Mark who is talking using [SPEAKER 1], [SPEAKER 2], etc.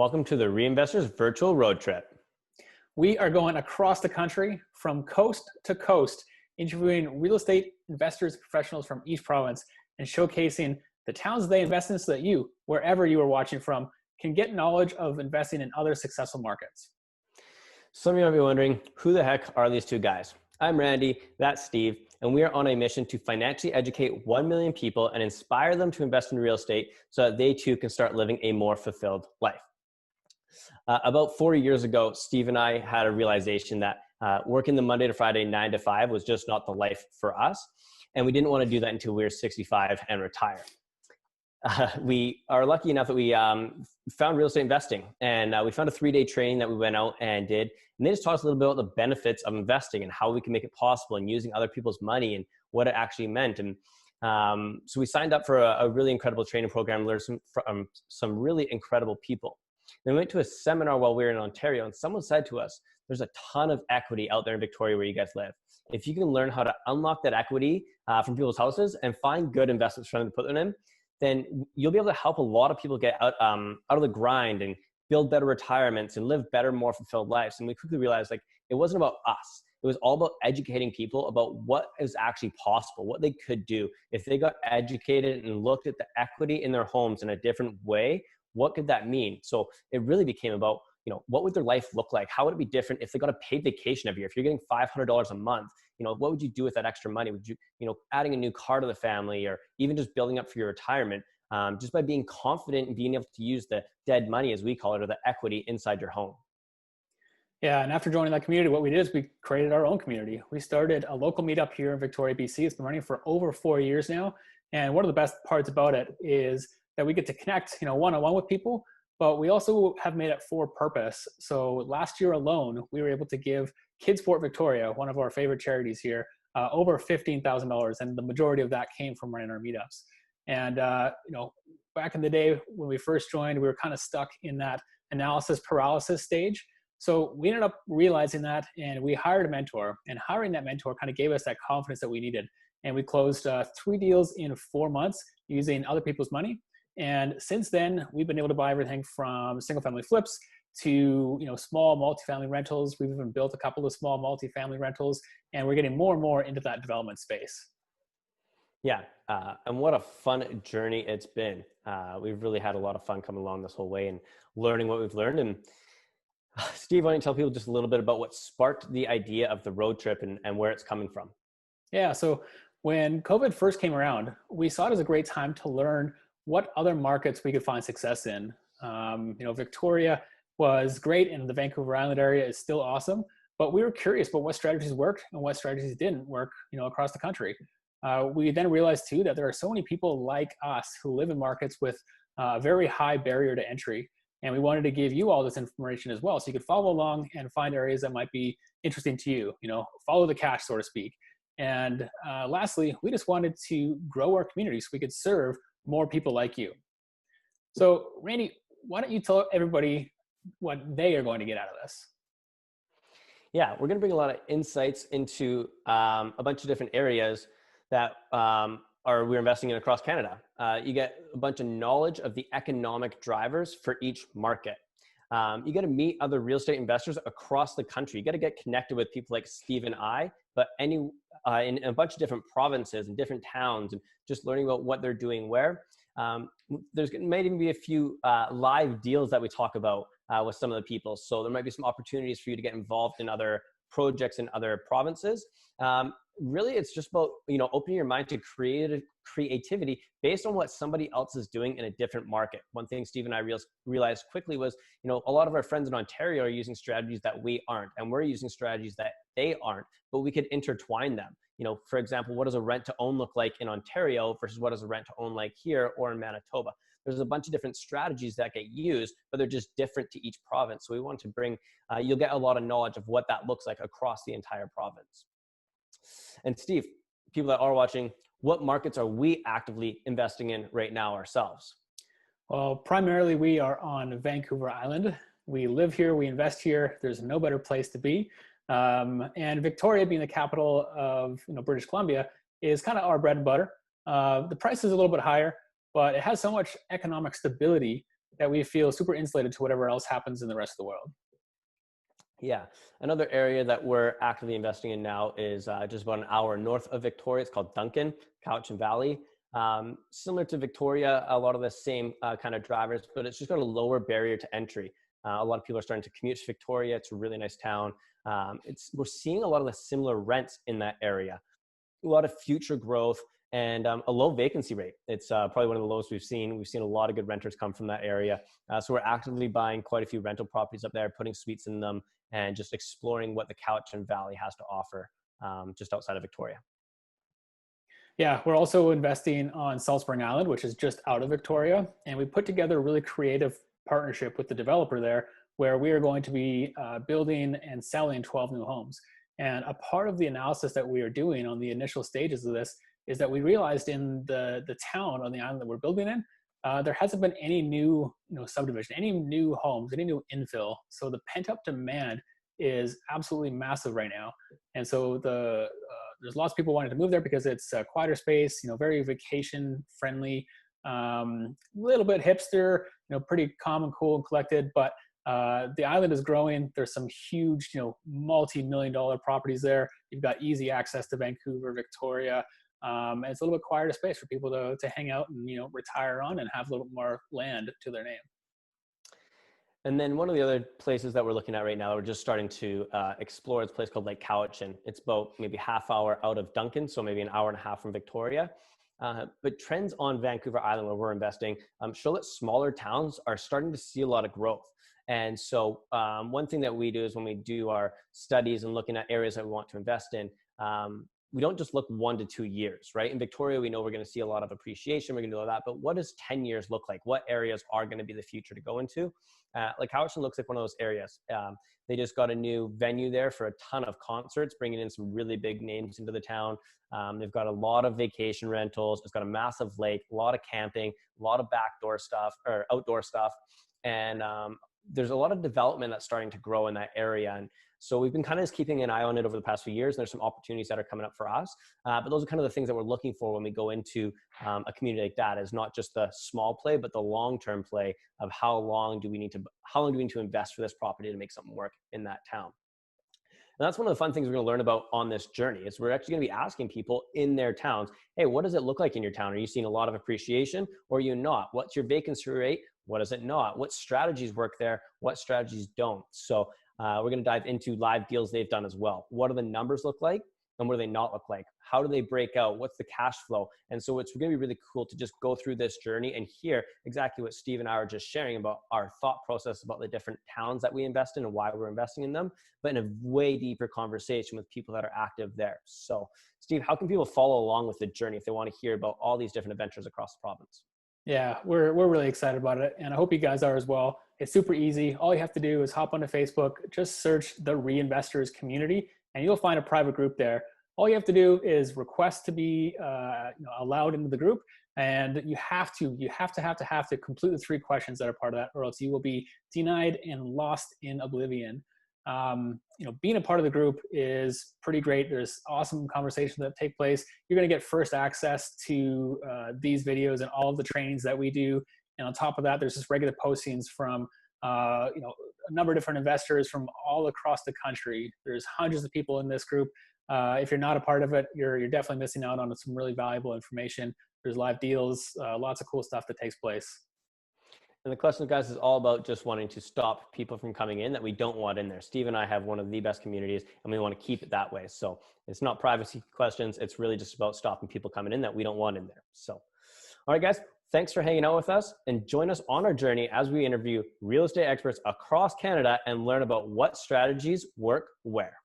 [SPEAKER 1] Welcome to the REINVESTORS virtual road trip.
[SPEAKER 2] We are going across the country from coast to coast, interviewing real estate investors, professionals from each province, and showcasing the towns they invest in so that you, wherever you are watching from, can get knowledge of investing in other successful markets.
[SPEAKER 1] Some of you might be wondering, who the heck are these two guys? I'm Randy, that's Steve, and we are on a mission to financially educate 1 million people and inspire them to invest in real estate so that they too can start living a more fulfilled life. About 4 years ago, Steve and I had a realization that working the Monday to Friday 9 to 5 was just not the life for us. And we didn't want to do that until we were 65 and retire. We are lucky enough that we found real estate investing, and we found a 3-day training that we went out and did. And they just taught us a little bit about the benefits of investing and how we can make it possible and using other people's money and what it actually meant. And so we signed up for a really incredible training program, learned from some really incredible people. Then we went to a seminar while we were in Ontario, and someone said to us, there's a ton of equity out there in Victoria where you guys live. If you can learn how to unlock that equity from people's houses and find good investments for them to put them in, then you'll be able to help a lot of people get out of the grind and build better retirements and live better, more fulfilled lives. And we quickly realized it wasn't about us. It was all about educating people about what is actually possible, what they could do. If they got educated and looked at the equity in their homes in a different way, what could that mean? So it really became about, what would their life look like? How would it be different if they got a paid vacation every year? If you're getting $500 a month, what would you do with that extra money? Would you, adding a new car to the family, or even just building up for your retirement, just by being confident and being able to use the dead money, as we call it, or the equity inside your home.
[SPEAKER 2] Yeah, and after joining that community, what we did is we created our own community. We started a local meetup here in Victoria, BC. It's been running for over 4 years now. And one of the best parts about it is that we get to connect, one-on-one with people, but we also have made it for purpose. So last year alone, we were able to give KidSport Victoria, one of our favorite charities here, over $15,000, and the majority of that came from running our meetups. And back in the day when we first joined, we were kind of stuck in that analysis paralysis stage. So we ended up realizing that, and we hired a mentor. And hiring that mentor kind of gave us that confidence that we needed. And we closed 3 deals in 4 months using other people's money. And since then, we've been able to buy everything from single family flips to, small multifamily rentals. We've even built a couple of small multifamily rentals, and we're getting more and more into that development space.
[SPEAKER 1] Yeah, and what a fun journey it's been. We've really had a lot of fun coming along this whole way and learning what we've learned. And Steve, why don't you tell people just a little bit about what sparked the idea of the road trip and where it's coming from?
[SPEAKER 2] Yeah, so when COVID first came around, we saw it as a great time to learn what other markets we could find success in. Victoria was great, and the Vancouver Island area is still awesome, but we were curious about what strategies worked and what strategies didn't work, across the country. We then realized too that there are so many people like us who live in markets with a very high barrier to entry. And we wanted to give you all this information as well, so you could follow along and find areas that might be interesting to you, follow the cash, so to speak. And lastly, we just wanted to grow our community so we could serve more people like you. So Randy, why don't you tell everybody what they are going to get out of this?
[SPEAKER 1] Yeah, we're going to bring a lot of insights into a bunch of different areas that we're investing in across Canada. You get a bunch of knowledge of the economic drivers for each market. You got to meet other real estate investors across the country. You got to get connected with people like Steve and I, but in a bunch of different provinces and different towns, and just learning about what they're doing where. There's might even be a few live deals that we talk about with some of the people. So there might be some opportunities for you to get involved in other projects in other provinces. Really, it's just about, opening your mind to creativity based on what somebody else is doing in a different market. One thing Steve and I realized quickly was, a lot of our friends in Ontario are using strategies that we aren't, and we're using strategies that they aren't, but we could intertwine them. For example, what does a rent to own look like in Ontario versus what does a rent to own like here or in Manitoba? There's a bunch of different strategies that get used, but they're just different to each province. So we want to bring, you'll get a lot of knowledge of what that looks like across the entire province. And Steve, people that are watching, what markets are we actively investing in right now ourselves?
[SPEAKER 2] Well, primarily we are on Vancouver Island. We live here, we invest here. There's no better place to be. And Victoria, being the capital of British Columbia, is kind of our bread and butter. The price is a little bit higher, but it has so much economic stability that we feel super insulated to whatever else happens in the rest of the world.
[SPEAKER 1] Yeah. Another area that we're actively investing in now is just about an hour north of Victoria. It's called Duncan, Cowichan Valley. Similar to Victoria, a lot of the same kind of drivers, but it's just got a lower barrier to entry. A lot of people are starting to commute to Victoria. It's a really nice town. We're seeing a lot of the similar rents in that area, a lot of future growth, and a low vacancy rate. It's probably one of the lowest we've seen. We've seen a lot of good renters come from that area. So we're actively buying quite a few rental properties up there, putting suites in them, and just exploring what the Cowichan Valley has to offer just outside of Victoria.
[SPEAKER 2] Yeah, we're also investing on Salt Spring Island, which is just out of Victoria. And we put together a really creative partnership with the developer there, where we are going to be building and selling 12 new homes. And a part of the analysis that we are doing on the initial stages of this is that we realized in the town on the island that we're building in, there hasn't been any new subdivision, any new homes, any new infill. So the pent up demand is absolutely massive right now. And so there's lots of people wanting to move there because it's a quieter space, very vacation friendly, little bit hipster, pretty calm and cool and collected, but the island is growing. There's some huge, multi-million-dollar properties there. You've got easy access to Vancouver, Victoria. And it's a little bit quieter space for people to hang out and, retire on and have a little bit more land to their name.
[SPEAKER 1] And then one of the other places that we're looking at right now, we're just starting to explore, it's a place called Lake Cowichan. It's about maybe half hour out of Duncan, so maybe an hour and a half from Victoria. But trends on Vancouver Island where we're investing show that smaller towns are starting to see a lot of growth. And so one thing that we do is when we do our studies and looking at areas that we want to invest in, we don't just look 1 to 2 years, right? In Victoria, we know we're going to see a lot of appreciation. We're going to do all that. But what does 10 years look like? What areas are going to be the future to go into? Like Cowichan looks like one of those areas. They just got a new venue there for a ton of concerts, bringing in some really big names into the town. They've got a lot of vacation rentals. It's got a massive lake, a lot of camping, a lot of backdoor stuff or outdoor stuff. And there's a lot of development that's starting to grow in that area. And so we've been kind of just keeping an eye on it over the past few years. And there's some opportunities that are coming up for us. But those are kind of the things that we're looking for when we go into a community like that, is not just the small play, but the long-term play of how long do we need to invest for this property to make something work in that town. And that's one of the fun things we're going to learn about on this journey, is we're actually going to be asking people in their towns, hey, what does it look like in your town? Are you seeing a lot of appreciation or are you not? What's your vacancy rate? What is it not? What strategies work there? What strategies don't? So we're going to dive into live deals they've done as well. What do the numbers look like? And what do they not look like? How do they break out? What's the cash flow? And so it's going to be really cool to just go through this journey and hear exactly what Steve and I are just sharing about our thought process about the different towns that we invest in and why we're investing in them, but in a way deeper conversation with people that are active there. So Steve, how can people follow along with the journey if they want to hear about all these different adventures across the province?
[SPEAKER 2] Yeah, we're really excited about it, and I hope you guys are as well. It's super easy. All you have to do is hop onto Facebook, just search the REINVESTORS community, and you'll find a private group there. All you have to do is request to be allowed into the group, and you have to complete the 3 questions that are part of that, or else you will be denied and lost in oblivion. Being a part of the group is pretty great. There's awesome conversations that take place. You're going to get first access to these videos and all of the trainings that we do. And on top of that, there's just regular postings from a number of different investors from all across the country. There's hundreds of people in this group. If you're not a part of it, you're definitely missing out on some really valuable information. There's live deals, lots of cool stuff that takes place.
[SPEAKER 1] And the question, guys, is all about just wanting to stop people from coming in that we don't want in there. Steve and I have one of the best communities, and we want to keep it that way. So it's not privacy questions. It's really just about stopping people coming in that we don't want in there. So, all right, guys, thanks for hanging out with us, and join us on our journey as we interview real estate experts across Canada and learn about what strategies work where.